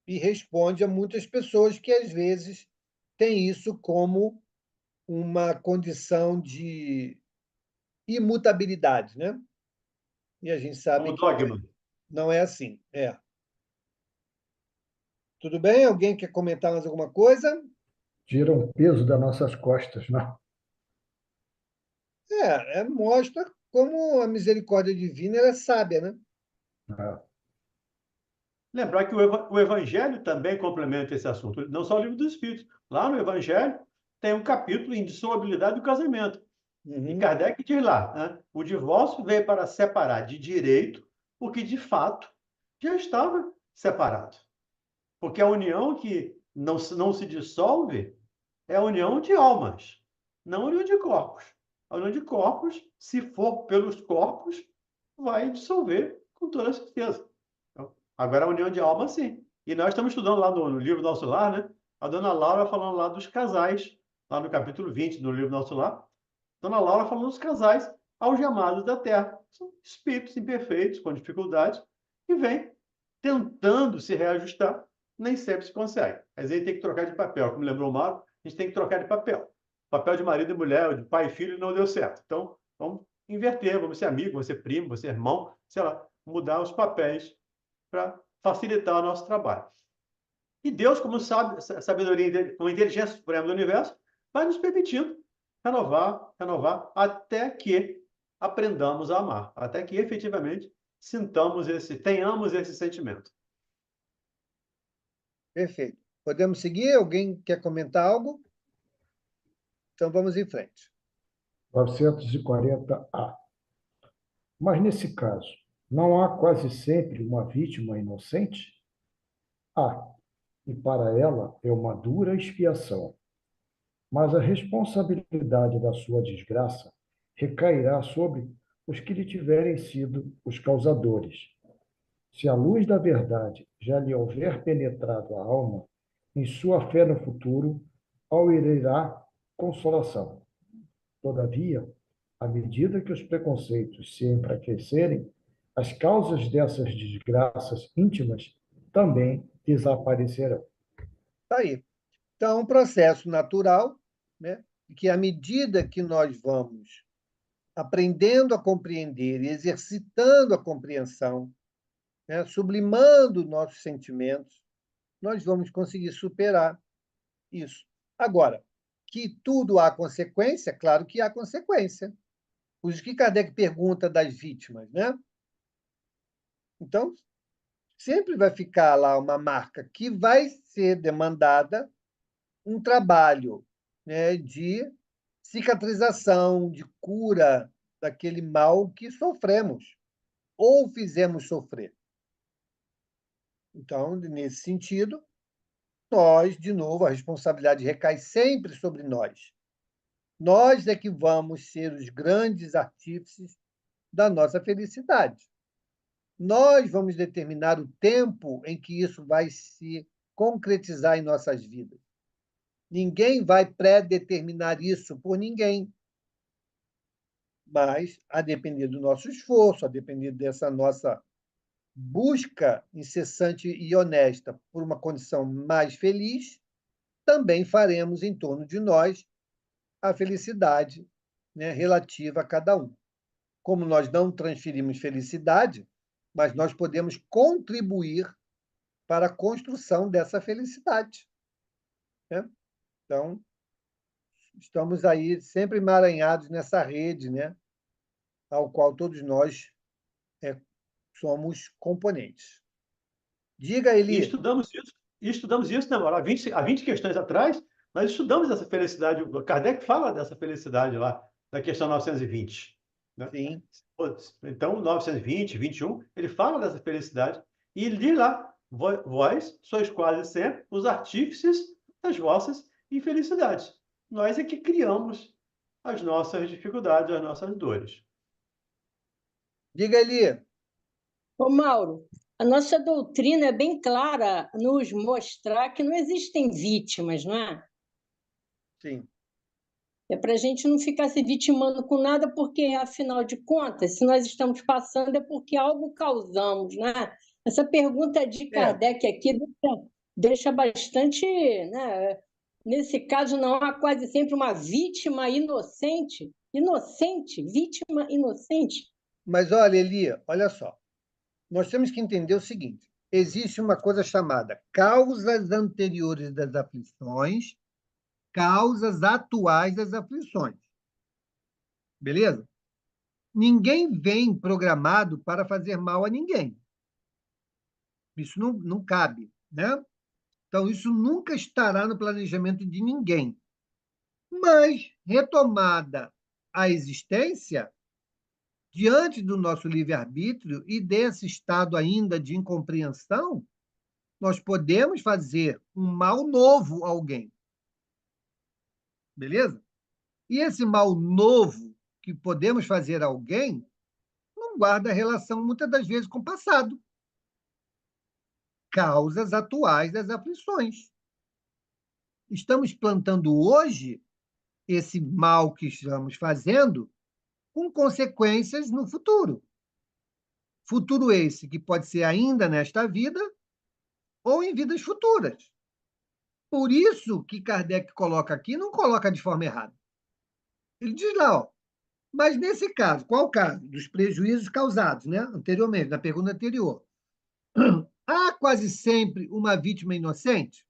[SPEAKER 1] e responde a muitas pessoas que, às vezes, têm isso como uma condição de imutabilidade, né? E a gente sabe
[SPEAKER 5] Como
[SPEAKER 1] que
[SPEAKER 5] dogma.
[SPEAKER 1] não é assim. Tudo bem? Alguém quer comentar mais alguma coisa?
[SPEAKER 3] Tira um peso das nossas costas, não?
[SPEAKER 1] Mostra como a misericórdia divina ela é sábia, né?
[SPEAKER 5] Lembrar que o Evangelho também complementa esse assunto, não só o Livro dos Espíritos. Lá no Evangelho tem um capítulo em dissolubilidade do casamento. E Kardec diz lá, né, o divórcio veio para separar de direito o que, de fato, já estava separado. Porque a união que não se dissolve é a união de almas, não a união de corpos. A união de corpos, se for pelos corpos, vai dissolver Com toda certeza. Então, agora, a união de alma, sim. E nós estamos estudando lá no livro Nosso Lar, né? A dona Laura falando lá dos casais, lá no capítulo 20 do livro Nosso Lar. Dona Laura falando dos casais algemados da terra. São espíritos imperfeitos, com dificuldades, e vem tentando se reajustar, nem sempre se consegue. Mas aí tem que trocar de papel. Como lembrou o Mauro, a gente tem que trocar de papel. Papel de marido e mulher, de pai e filho, não deu certo. Então, vamos inverter, vamos ser amigo, vamos ser primo, vamos ser irmão, sei lá, mudar os papéis para facilitar o nosso trabalho. E Deus, como sabedoria, como inteligência suprema do universo, vai nos permitindo renovar, até que aprendamos a amar, até que efetivamente tenhamos esse sentimento.
[SPEAKER 1] Perfeito. Podemos seguir? Alguém quer comentar algo? Então vamos em frente.
[SPEAKER 3] 940A. Mas, nesse caso, não há quase sempre uma vítima inocente? Há, e para ela é uma dura expiação. Mas a responsabilidade da sua desgraça recairá sobre os que lhe tiverem sido os causadores. Se a luz da verdade já lhe houver penetrado a alma, em sua fé no futuro, auirá consolação. Todavia, à medida que os preconceitos se enfraquecerem, as causas dessas desgraças íntimas também desaparecerão.
[SPEAKER 1] Tá aí. Então, é um processo natural, né? Que à medida que nós vamos aprendendo a compreender e exercitando a compreensão, né? Sublimando nossos sentimentos, nós vamos conseguir superar isso. Agora, que tudo há consequência, claro que há consequência. Por isso que Kardec pergunta das vítimas, né? Então, sempre vai ficar lá uma marca que vai ser demandada um trabalho, né, de cicatrização, de cura daquele mal que sofremos ou fizemos sofrer. Então, nesse sentido, nós, de novo, a responsabilidade recai sempre sobre nós. Nós é que vamos ser os grandes artífices da nossa felicidade. Nós vamos determinar o tempo em que isso vai se concretizar em nossas vidas. Ninguém vai pré-determinar isso por ninguém. Mas, a depender do nosso esforço, a depender dessa nossa busca incessante e honesta por uma condição mais feliz, também faremos em torno de nós a felicidade, né, relativa a cada um. Como nós não transferimos felicidade, mas nós podemos contribuir para a construção dessa felicidade, né? Então, estamos aí sempre emaranhados nessa rede, né, ao qual todos nós somos componentes. Diga,
[SPEAKER 5] E
[SPEAKER 1] Eli.
[SPEAKER 5] estudamos isso, né, Mauro? Há 20 questões atrás, nós estudamos essa felicidade. O Kardec fala dessa felicidade lá, da questão 920. Né?
[SPEAKER 1] Sim.
[SPEAKER 5] Então, 920, 21, ele fala dessa felicidade e ele diz lá: vós sois quase sempre os artífices das vossas infelicidades. Nós é que criamos as nossas dificuldades, as nossas dores.
[SPEAKER 1] Diga, Eli.
[SPEAKER 9] Ô, Mauro, a nossa doutrina é bem clara nos mostrar que não existem vítimas, não é?
[SPEAKER 1] Sim.
[SPEAKER 9] É para a gente não ficar se vitimando com nada, porque, afinal de contas, se nós estamos passando é porque algo causamos, né? Essa pergunta de Kardec aqui deixa bastante, né? Nesse caso, não há quase sempre uma vítima inocente. Inocente, vítima inocente.
[SPEAKER 1] Mas olha, Eli, olha só. Nós temos que entender o seguinte: existe uma coisa chamada causas anteriores das aflições, causas atuais das aflições. Beleza? Ninguém vem programado para fazer mal a ninguém. Isso não cabe, né? Então, isso nunca estará no planejamento de ninguém. Mas, retomada a existência, diante do nosso livre-arbítrio e desse estado ainda de incompreensão, nós podemos fazer um mal novo a alguém. Beleza? E esse mal novo que podemos fazer a alguém não não guarda relação, muitas das vezes, com o passado. Causas atuais das aflições. Estamos plantando hoje esse mal que estamos fazendo com consequências no futuro. Futuro esse que pode ser ainda nesta vida ou em vidas futuras. Por isso que Kardec coloca aqui, não coloca de forma errada. Ele diz lá, ó, mas nesse caso, qual o caso? Dos prejuízos causados, né? Anteriormente, na pergunta anterior. Há quase sempre uma vítima inocente?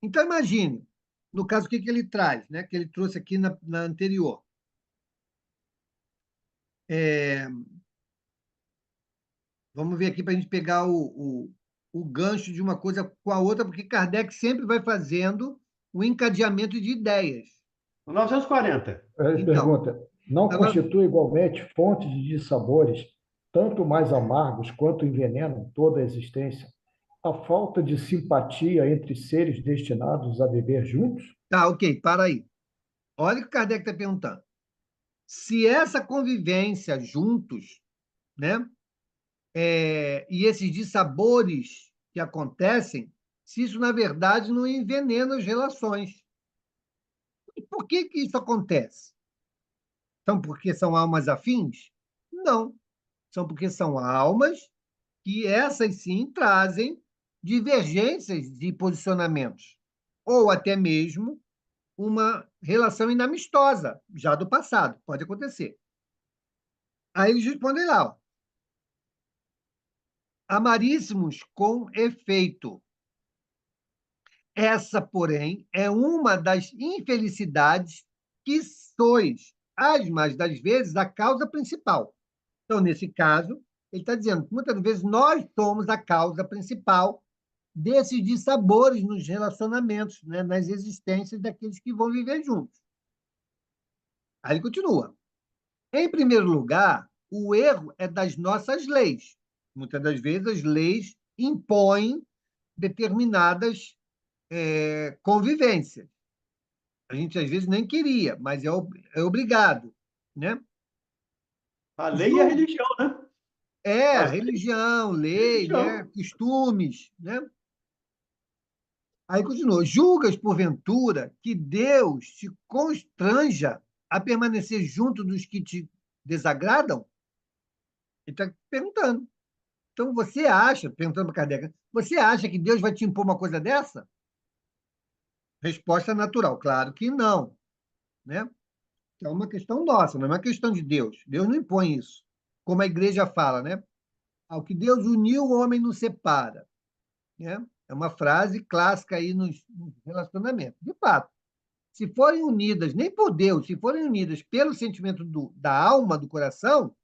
[SPEAKER 1] Então, imagine, no caso, o que ele traz, né? Que ele trouxe aqui na anterior. Vamos ver aqui para a gente pegar o gancho de uma coisa com a outra, porque Kardec sempre vai fazendo o encadeamento de ideias.
[SPEAKER 5] 940.
[SPEAKER 3] Ele
[SPEAKER 1] Então,
[SPEAKER 3] pergunta: não
[SPEAKER 1] agora,
[SPEAKER 3] constitui igualmente fonte de dissabores, tanto mais amargos quanto envenenam toda a existência, a falta de simpatia entre seres destinados a viver juntos?
[SPEAKER 1] tá, ok, para aí. Olha o que Kardec está perguntando. Se essa convivência juntos, né, e esses dissabores que acontecem, se isso, na verdade, não envenena as relações. E por que isso acontece? Então, porque são almas afins? Não. São porque são almas que essas sim trazem divergências de posicionamentos, ou até mesmo uma relação inamistosa, já do passado, pode acontecer. Aí eles respondem lá, ó, amaríssimos com efeito. Essa, porém, é uma das infelicidades que sois, as mais das vezes, a causa principal. Então, nesse caso, ele está dizendo que muitas vezes nós somos a causa principal desses dissabores nos relacionamentos, né, nas existências daqueles que vão viver juntos. Aí ele continua. Em primeiro lugar, o erro é das nossas leis. Muitas das vezes as leis impõem determinadas convivências. A gente às vezes nem queria, mas é obrigado, né?
[SPEAKER 5] A lei e a religião, né?
[SPEAKER 1] A
[SPEAKER 5] As
[SPEAKER 1] religião, lei, né?
[SPEAKER 5] religião.
[SPEAKER 1] Costumes, né? Aí continua. Julgas, porventura, que Deus te constranja a permanecer junto dos que te desagradam? Ele está perguntando. Então, você acha, perguntando para Kardec, você acha que Deus vai te impor uma coisa dessa? Resposta natural, claro que não, né? É uma questão nossa, não é uma questão de Deus. Deus não impõe isso. Como a igreja fala, né? Ao que Deus uniu, o homem não separa, né? É uma frase clássica aí nos relacionamentos. De fato, se forem unidas, nem por Deus, se forem unidas pelo sentimento da alma, do coração,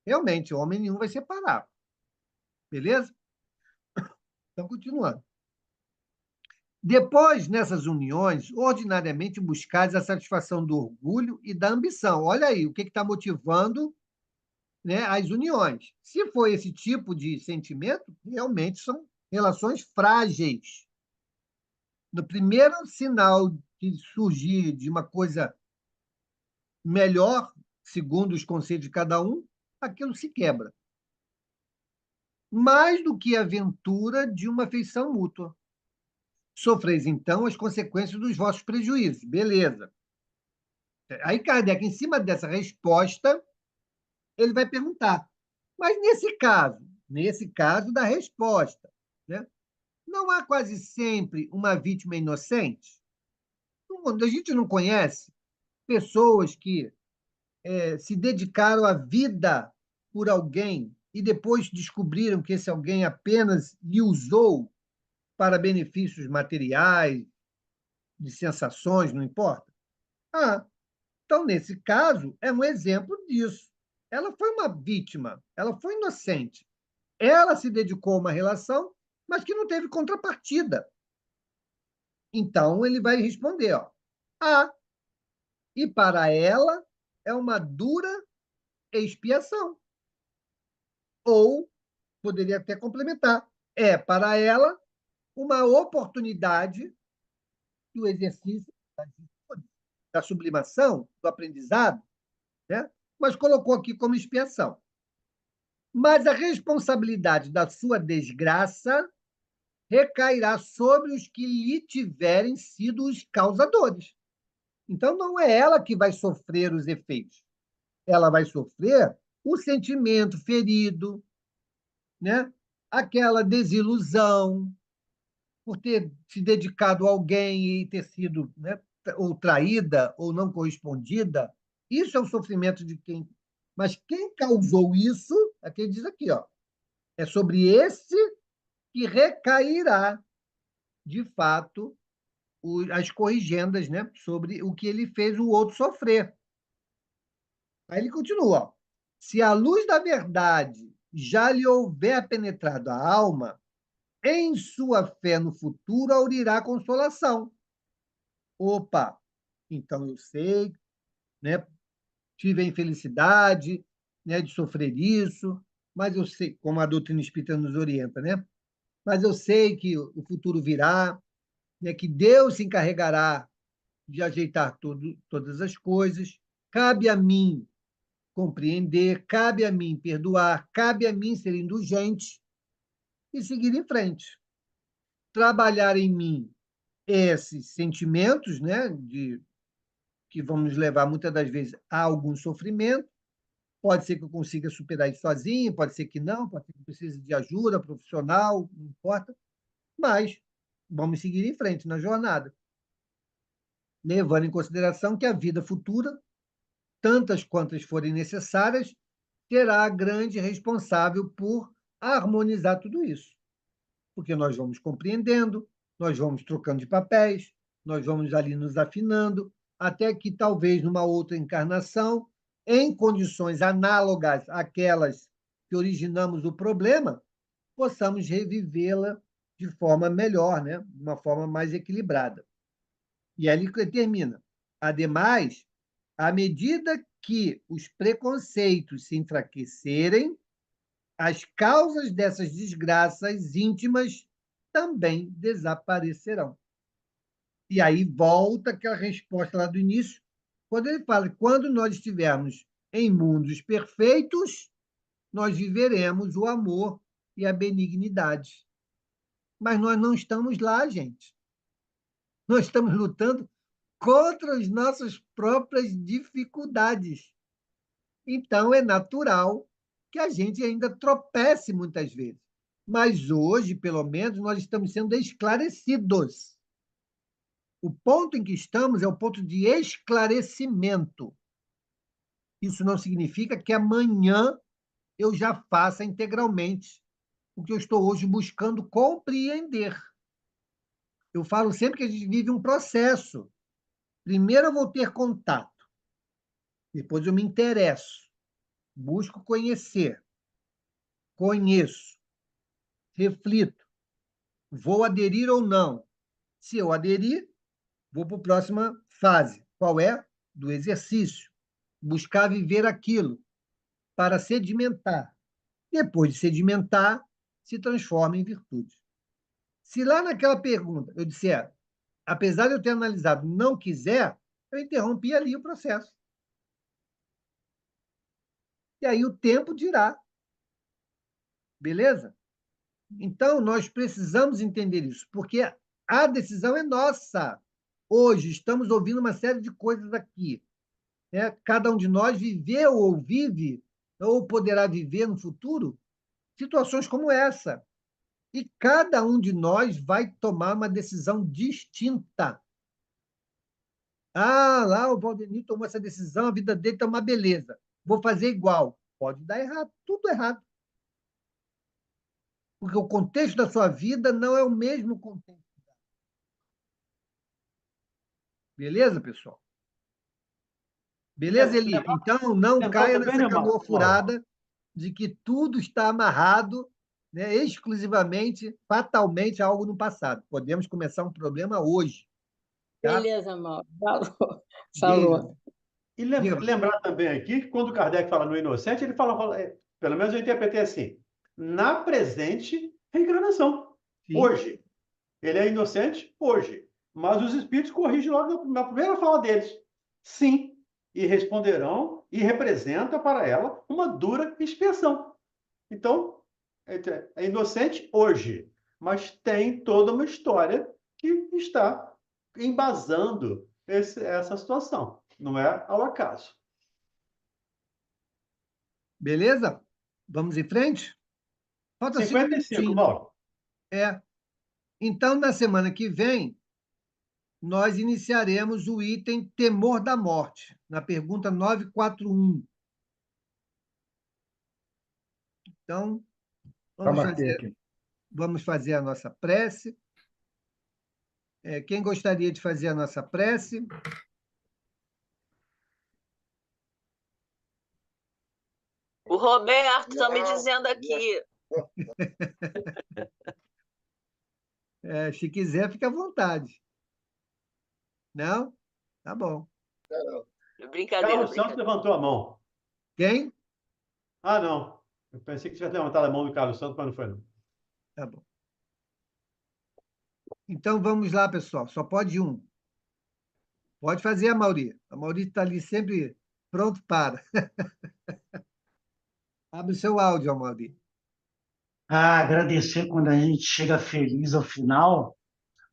[SPEAKER 1] realmente, homem nenhum vai separar. Beleza? Então, continuando. Depois, nessas uniões, ordinariamente buscais a satisfação do orgulho e da ambição. Olha aí, o que está motivando, né, as uniões. Se for esse tipo de sentimento, realmente são relações frágeis. No primeiro sinal de surgir de uma coisa melhor, segundo os conceitos de cada um, aquilo se quebra. Mais do que a aventura de uma afeição mútua. Sofreis, então, as consequências dos vossos prejuízos. Beleza. Aí Kardec, em cima dessa resposta, ele vai perguntar, mas nesse caso da resposta, né? Não há quase sempre uma vítima inocente? A gente não conhece pessoas que se dedicaram a vida por alguém e depois descobriram que esse alguém apenas lhe usou para benefícios materiais, de sensações, não importa? Então, nesse caso, é um exemplo disso. Ela foi uma vítima, ela foi inocente. Ela se dedicou a uma relação, mas que não teve contrapartida. Então, ele vai responder, ó, e para ela é uma dura expiação. Ou, poderia até complementar, para ela uma oportunidade do exercício da sublimação, do aprendizado, né? mas colocou aqui como expiação. Mas a responsabilidade da sua desgraça recairá sobre os que lhe tiverem sido os causadores. Então, não é ela que vai sofrer os efeitos. Ela vai sofrer o sentimento ferido, né? Aquela desilusão por ter se dedicado a alguém e ter sido, né, ou traída ou não correspondida. Isso é o sofrimento de quem. Mas quem causou isso, é quem diz aqui, ó, é sobre esse que recairá, de fato, as corrigendas, né, sobre o que ele fez o outro sofrer. Aí ele continua, ó, se a luz da verdade já lhe houver penetrado a alma, em sua fé no futuro aurirá consolação. Opa, então eu sei, né, tive a infelicidade, né, de sofrer isso, mas eu sei, como a doutrina espírita nos orienta, né? Mas eu sei que o futuro virá, né, que Deus se encarregará de ajeitar todas as coisas. Cabe a mim compreender, cabe a mim perdoar, cabe a mim ser indulgente e seguir em frente. Trabalhar em mim esses sentimentos, né, que vão nos levar muitas das vezes a algum sofrimento. Pode ser que eu consiga superar isso sozinho, pode ser que não, pode ser que eu precise de ajuda profissional, não importa, mas vamos seguir em frente na jornada, levando em consideração que a vida futura, tantas quantas forem necessárias, terá a grande responsável por harmonizar tudo isso. Porque nós vamos compreendendo, nós vamos trocando de papéis, nós vamos ali nos afinando, até que talvez numa outra encarnação, em condições análogas àquelas que originamos o problema, possamos revivê-la de forma melhor, né? De uma forma mais equilibrada. E aí ele termina. Ademais, à medida que os preconceitos se enfraquecerem, as causas dessas desgraças íntimas também desaparecerão. E aí volta aquela resposta lá do início, quando ele fala que quando nós estivermos em mundos perfeitos, nós viveremos o amor e a benignidade. Mas nós não estamos lá, gente. Nós estamos lutando contra as nossas próprias dificuldades. Então, é natural que a gente ainda tropece muitas vezes. Mas hoje, pelo menos, nós estamos sendo esclarecidos. O ponto em que estamos é o ponto de esclarecimento. Isso não significa que amanhã eu já faça integralmente o que eu estou hoje buscando compreender. Eu falo sempre que a gente vive um processo. Primeiro eu vou ter contato, depois eu me interesso, busco conhecer, conheço, reflito, vou aderir ou não. Se eu aderir, vou para a próxima fase. Qual é? Do exercício. Buscar viver aquilo para sedimentar. Depois de sedimentar, se transforma em virtude. Se lá naquela pergunta eu disser, apesar de eu ter analisado, não quiser, eu interrompi ali o processo. E aí o tempo dirá. Beleza? Então, nós precisamos entender isso, porque a decisão é nossa. Hoje, estamos ouvindo uma série de coisas aqui. Né? Cada um de nós viveu ou vive, ou poderá viver no futuro, situações como essa. E cada um de nós vai tomar uma decisão distinta. Ah, lá o Valdemir tomou essa decisão, a vida dele está uma beleza. Vou fazer igual. Pode dar errado, tudo errado. Porque o contexto da sua vida não é o mesmo contexto. Beleza, pessoal? Beleza, Eli? Então, não caia nessa canoa furada de que tudo está amarrado, né, exclusivamente, fatalmente, a algo no passado. Podemos começar um problema hoje. Tá?
[SPEAKER 9] Beleza, Mauro. Falou.
[SPEAKER 5] E lembrar também aqui que quando Kardec fala no inocente, ele fala, pelo menos eu interpretei assim, na presente reencarnação. Sim. Hoje. Ele é inocente hoje. Mas os espíritos corrigem logo na primeira fala deles. Sim, e responderão e representa para ela uma dura expiação. Então, é inocente hoje, mas tem toda uma história que está embasando essa situação. Não é ao acaso.
[SPEAKER 1] Beleza? Vamos em frente? Falta 5
[SPEAKER 5] 55,
[SPEAKER 1] minutinhos.
[SPEAKER 5] Mauro.
[SPEAKER 1] Então, na semana que vem, nós iniciaremos o item temor da morte, na pergunta 941. Então, vamos fazer a nossa prece. Quem gostaria de fazer a nossa prece?
[SPEAKER 4] O Roberto está me dizendo aqui.
[SPEAKER 1] Se quiser, fica à vontade. Não? Tá bom.
[SPEAKER 4] Brincadeira.
[SPEAKER 5] Carlos Santos levantou a mão.
[SPEAKER 1] Quem?
[SPEAKER 5] Ah, não. Eu pensei que tivesse levantado a mão do Carlos Santos, mas não foi, não.
[SPEAKER 1] Tá bom. Então, vamos lá, pessoal. Só pode um. Pode fazer, Amaury. A Amaury está ali sempre pronto para. Abre o seu áudio, Amaury.
[SPEAKER 10] Agradecer quando a gente chega feliz ao final,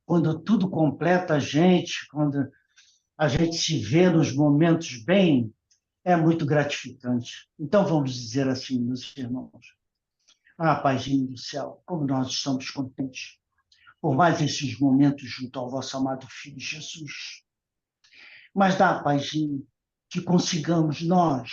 [SPEAKER 10] quando tudo completa a gente, quando a gente se vê nos momentos bem, é muito gratificante. Então, vamos dizer assim, meus irmãos. Paizinho do céu, como nós estamos contentes por mais esses momentos junto ao vosso amado Filho Jesus. Mas dá, Paizinho, que consigamos nós,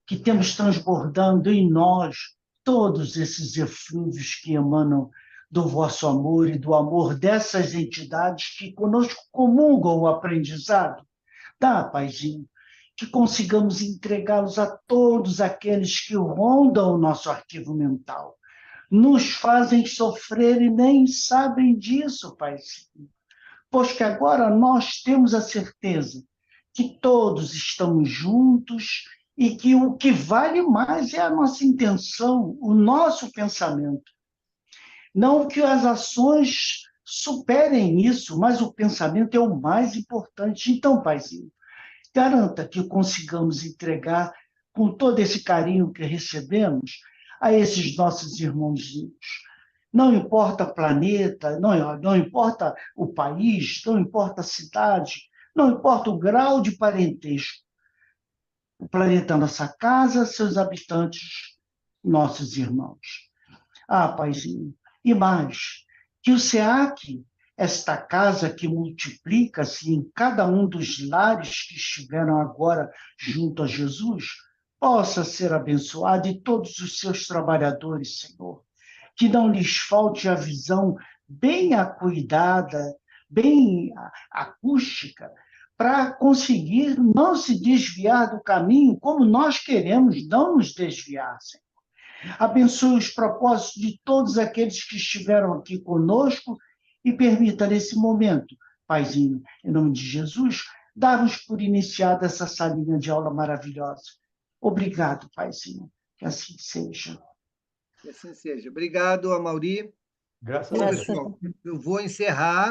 [SPEAKER 10] que temos transbordando em nós todos esses eflúvios que emanam do vosso amor e do amor dessas entidades que conosco comungam o aprendizado. Dá, Paizinho, que consigamos entregá-los a todos aqueles que rondam o nosso arquivo mental, nos fazem sofrer e nem sabem disso, Paizinho. Pois que agora nós temos a certeza que todos estamos juntos e que o que vale mais é a nossa intenção, o nosso pensamento. Não que as ações superem isso, mas o pensamento é o mais importante. Então, Paizinho, garanta que consigamos entregar com todo esse carinho que recebemos a esses nossos irmãozinhos. Não importa o planeta, não importa o país, não importa a cidade, não importa o grau de parentesco. O planeta é nossa casa, seus habitantes, nossos irmãos. Paizinho, e mais, que o SEAC, esta casa que multiplica-se em cada um dos lares que estiveram agora junto a Jesus, possa ser abençoado e todos os seus trabalhadores, Senhor. Que não lhes falte a visão bem acuidada, bem acústica, para conseguir não se desviar do caminho como nós queremos não nos desviar, Senhor. Abençoe os propósitos de todos aqueles que estiveram aqui conosco e permita, nesse momento, Paizinho, em nome de Jesus, dar-nos por iniciada essa salinha de aula maravilhosa. Obrigado, Paizinho. Que assim seja.
[SPEAKER 1] Que assim seja. Obrigado, Amaury.
[SPEAKER 5] Graças a Deus.
[SPEAKER 1] Pessoal, eu vou encerrar.